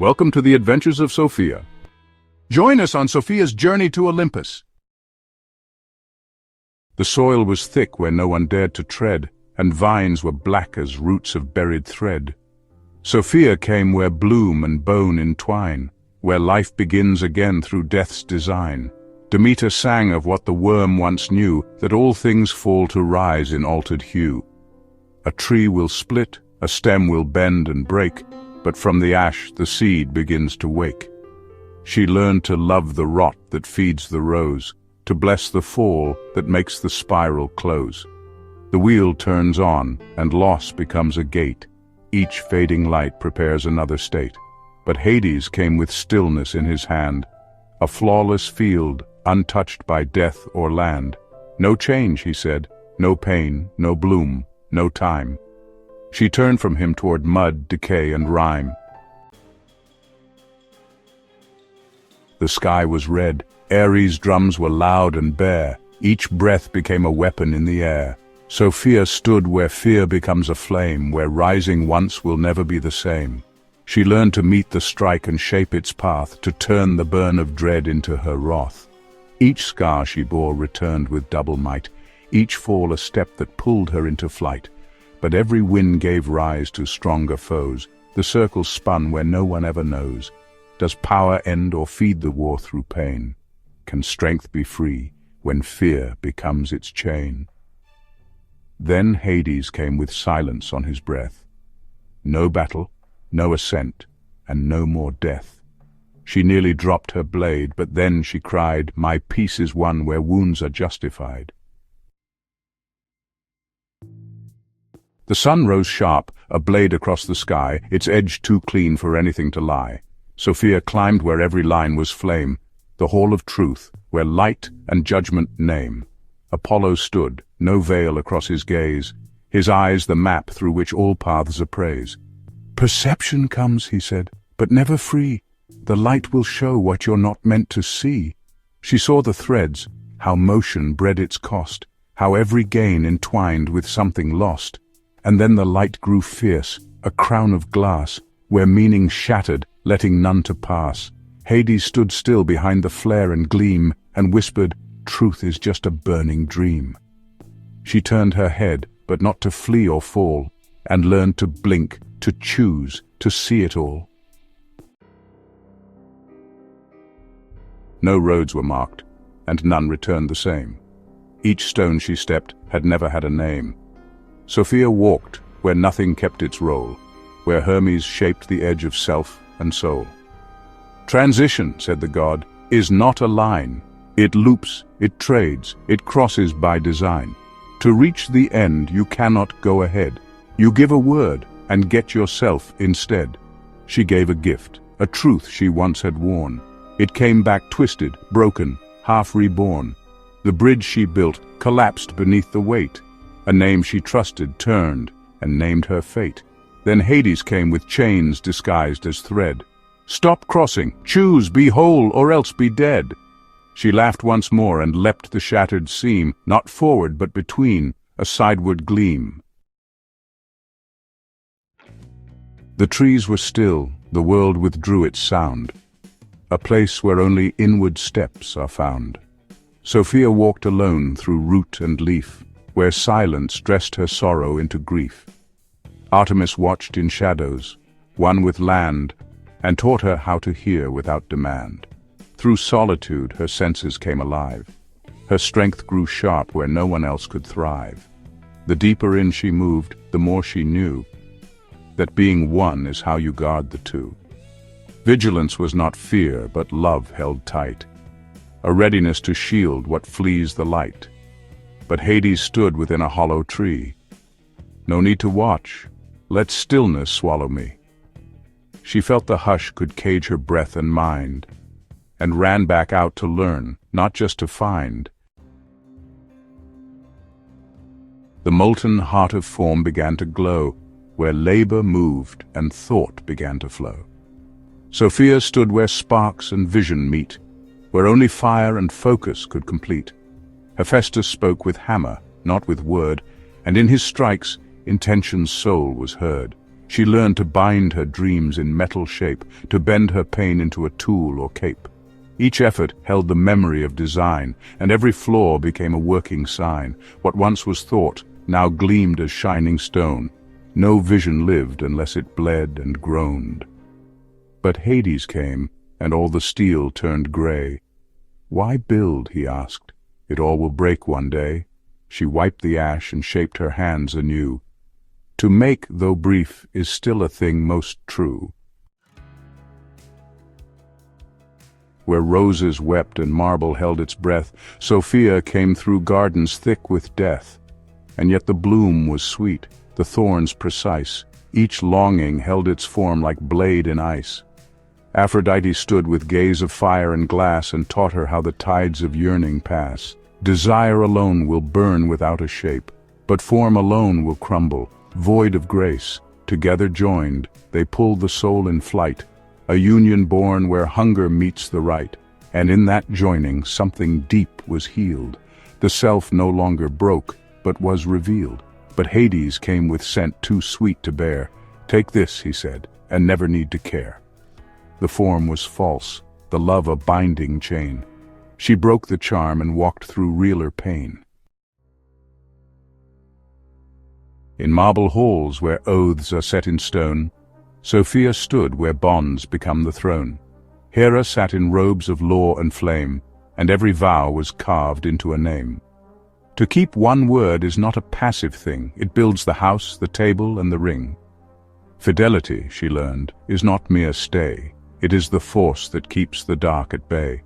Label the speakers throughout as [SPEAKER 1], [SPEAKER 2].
[SPEAKER 1] Welcome to the adventures of Sophia. Join us on Sophia's journey to Olympus. The soil was thick where no one dared to tread, and vines were black as roots of buried thread. Sophia came where bloom and bone entwine, where life begins again through death's design. Demeter sang of what the worm once knew, that all things fall to rise in altered hue. A tree will split, a stem will bend and break, but from the ash the seed begins to wake. She learned to love the rot that feeds the rose, to bless the fall that makes the spiral close. The wheel turns on, and loss becomes a gate. Each fading light prepares another state. But Hades came with stillness in his hand, a flawless field, untouched by death or land. No change, he said, no pain, no bloom, no time. She turned from him toward mud, decay, and rime. The sky was red, Ares' drums were loud and bare, each breath became a weapon in the air. Sophia stood where fear becomes a flame, where rising once will never be the same. She learned to meet the strike and shape its path, to turn the burn of dread into her wrath. Each scar she bore returned with double might, each fall a step that pulled her into flight. But every win gave rise to stronger foes, the circle spun where no one ever knows. Does power end or feed the war through pain? Can strength be free when fear becomes its chain? Then Hades came with silence on his breath. No battle, no ascent, and no more death. She nearly dropped her blade, but then she cried, "My peace is won where wounds are justified." The sun rose sharp, a blade across the sky, its edge too clean for anything to lie. Sophia climbed where every line was flame, the hall of truth, where light and judgment name. Apollo stood, no veil across his gaze, his eyes the map through which all paths appraise. "Perception comes," he said, "but never free. The light will show what you're not meant to see." She saw the threads, how motion bred its cost, how every gain entwined with something lost. And then the light grew fierce, a crown of glass, where meaning shattered, letting none to pass. Hades stood still behind the flare and gleam, and whispered, "Truth is just a burning dream." She turned her head, but not to flee or fall, and learned to blink, to choose, to see it all. No roads were marked, and none returned the same. Each stone she stepped had never had a name. Sophia walked where nothing kept its role, where Hermes shaped the edge of self and soul. "Transition," said the god, "is not a line. It loops, it trades, it crosses by design. To reach the end you cannot go ahead. You give a word and get yourself instead." She gave a gift, a truth she once had worn. It came back twisted, broken, half reborn. The bridge she built collapsed beneath the weight. A name she trusted turned and named her fate. Then Hades came with chains disguised as thread. "Stop crossing, choose, be whole, or else be dead." She laughed once more and leapt the shattered seam, not forward but between, a sideward gleam. The trees were still, the world withdrew its sound, a place where only inward steps are found. Sophia walked alone through root and leaf, where silence dressed her sorrow into grief. Artemis watched in shadows, one with land, and taught her how to hear without demand. Through solitude her senses came alive. Her strength grew sharp where no one else could thrive. The deeper in she moved, the more she knew that being one is how you guard the two. Vigilance was not fear, but love held tight, a readiness to shield what flees the light. But Hades stood within a hollow tree. "No need to watch, let stillness swallow me." She felt the hush could cage her breath and mind, and ran back out to learn, not just to find. The molten heart of form began to glow, where labor moved and thought began to flow. Sophia stood where sparks and vision meet, where only fire and focus could complete. Hephaestus spoke with hammer, not with word, and in his strikes intention's soul was heard. She learned to bind her dreams in metal shape, to bend her pain into a tool or cape. Each effort held the memory of design, and every flaw became a working sign. What once was thought now gleamed as shining stone. No vision lived unless it bled and groaned. But Hades came, and all the steel turned gray. "Why build?" he asked. "It all will break one day." She wiped the ash and shaped her hands anew. To make, though brief, is still a thing most true. Where roses wept and marble held its breath, Sophia came through gardens thick with death. And yet the bloom was sweet, the thorns precise, each longing held its form like blade in ice. Aphrodite stood with gaze of fire and glass and taught her how the tides of yearning pass. Desire alone will burn without a shape, but form alone will crumble, void of grace. Together joined, they pull the soul in flight, a union born where hunger meets the right. And in that joining something deep was healed. The self no longer broke, but was revealed. But Hades came with scent too sweet to bear. "Take this," he said, "and never need to care." The form was false, the love a binding chain. She broke the charm and walked through realer pain. In marble halls where oaths are set in stone, Sophia stood where bonds become the throne. Hera sat in robes of law and flame, and every vow was carved into a name. To keep one word is not a passive thing, it builds the house, the table, and the ring. Fidelity, she learned, is not mere stay, it is the force that keeps the dark at bay.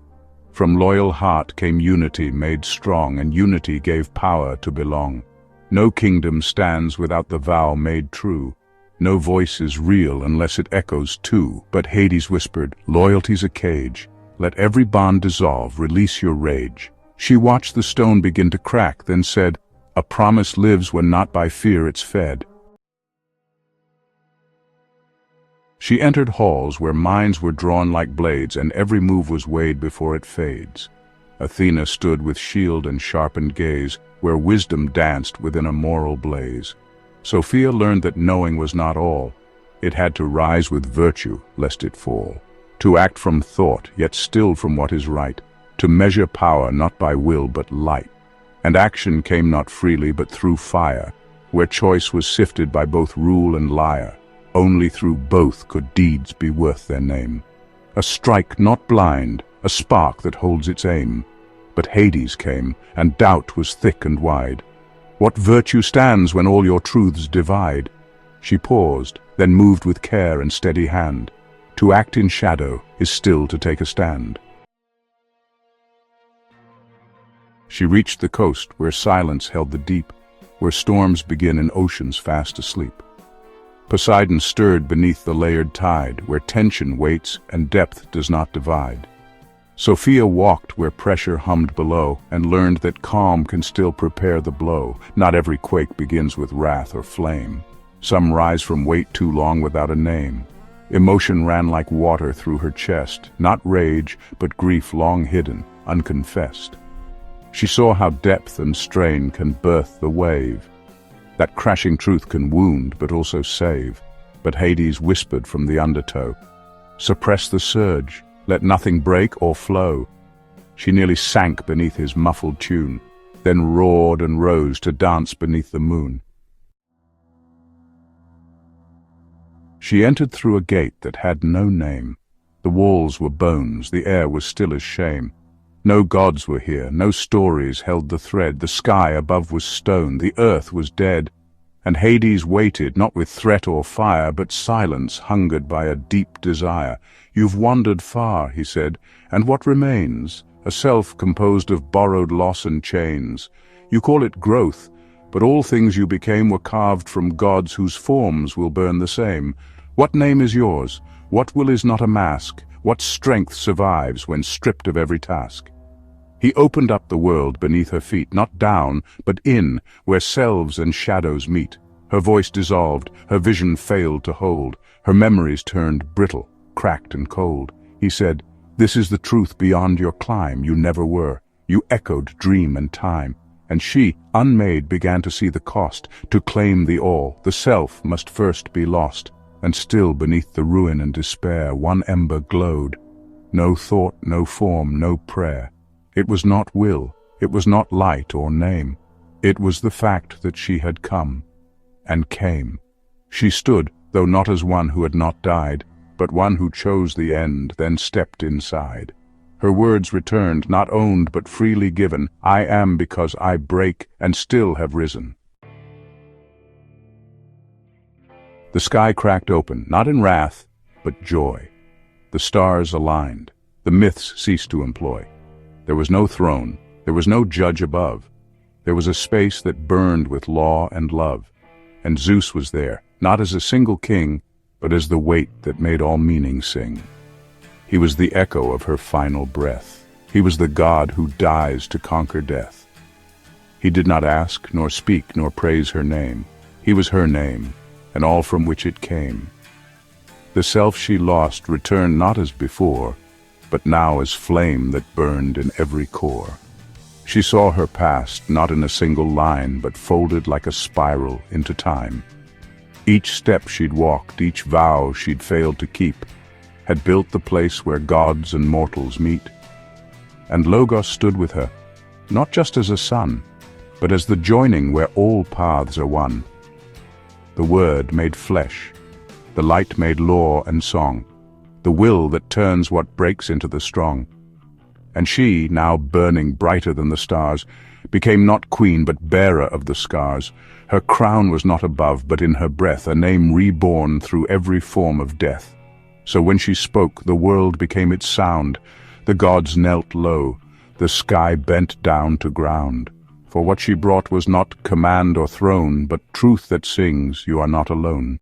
[SPEAKER 1] From loyal heart came unity made strong, and unity gave power to belong. No kingdom stands without the vow made true. No voice is real unless it echoes too. But Hades whispered, "Loyalty's a cage. Let every bond dissolve, release your rage." She watched the stone begin to crack, then said, "A promise lives when not by fear it's fed." She entered halls where minds were drawn like blades, and every move was weighed before it fades. Athena stood with shield and sharpened gaze, where wisdom danced within a moral blaze. Sophia learned that knowing was not all. It had to rise with virtue, lest it fall. To act from thought, yet still from what is right. To measure power not by will but light. And action came not freely but through fire, where choice was sifted by both rule and liar. Only through both could deeds be worth their name. A strike not blind, a spark that holds its aim. But Hades came, and doubt was thick and wide. What virtue stands when all your truths divide? She paused, then moved with care and steady hand. To act in shadow is still to take a stand. She reached the coast where silence held the deep, where storms begin and oceans fast asleep. Poseidon stirred beneath the layered tide, where tension waits and depth does not divide. Sophia walked where pressure hummed below, and learned that calm can still prepare the blow. Not every quake begins with wrath or flame. Some rise from weight too long without a name. Emotion ran like water through her chest, not rage, but grief long hidden, unconfessed. She saw how depth and strain can birth the wave. That crashing truth can wound, but also save. But Hades whispered from the undertow, "Suppress the surge. Let nothing break or flow." She nearly sank beneath his muffled tune, then roared and rose to dance beneath the moon. She entered through a gate that had no name. The walls were bones, the air was still as shame. No gods were here, no stories held the thread. The sky above was stone, the earth was dead. And Hades waited, not with threat or fire, but silence hungered by a deep desire. "You've wandered far," he said, "and what remains? A self composed of borrowed loss and chains. You call it growth, but all things you became were carved from gods whose forms will burn the same. What name is yours? What will is not a mask? What strength survives when stripped of every task?" He opened up the world beneath her feet, not down, but in, where selves and shadows meet. Her voice dissolved, her vision failed to hold, her memories turned brittle, cracked and cold. He said, "This is the truth beyond your climb. You never were. You echoed dream and time. And she, unmade, began to see the cost. To claim the all, the self must first be lost. And still beneath the ruin and despair, one ember glowed. No thought, no form, no prayer. It was not will, it was not light or name. It was the fact that she had come, and came. She stood, though not as one who had not died, but one who chose the end, then stepped inside. Her words returned, not owned but freely given. I am because I break and still have risen. The sky cracked open, not in wrath, but joy. The stars aligned. The myths ceased to employ. There was no throne. There was no judge above. There was a space that burned with law and love. And Zeus was there, not as a single king, but as the weight that made all meaning sing. He was the echo of her final breath. He was the God who dies to conquer death. He did not ask, nor speak, nor praise her name. He was her name, and all from which it came. The self she lost returned not as before, but now as flame that burned in every core. She saw her past, not in a single line, but folded like a spiral into time. Each step she'd walked, each vow she'd failed to keep, had built the place where gods and mortals meet. And Logos stood with her, not just as a son, but as the joining where all paths are one. The Word made flesh, the light made law and song, the will that turns what breaks into the strong. And she, now burning brighter than the stars, became not queen but bearer of the scars. Her crown was not above, but in her breath, a name reborn through every form of death. So when she spoke, the world became its sound. The gods knelt low, the sky bent down to ground. For what she brought was not command or throne, but truth that sings, you are not alone.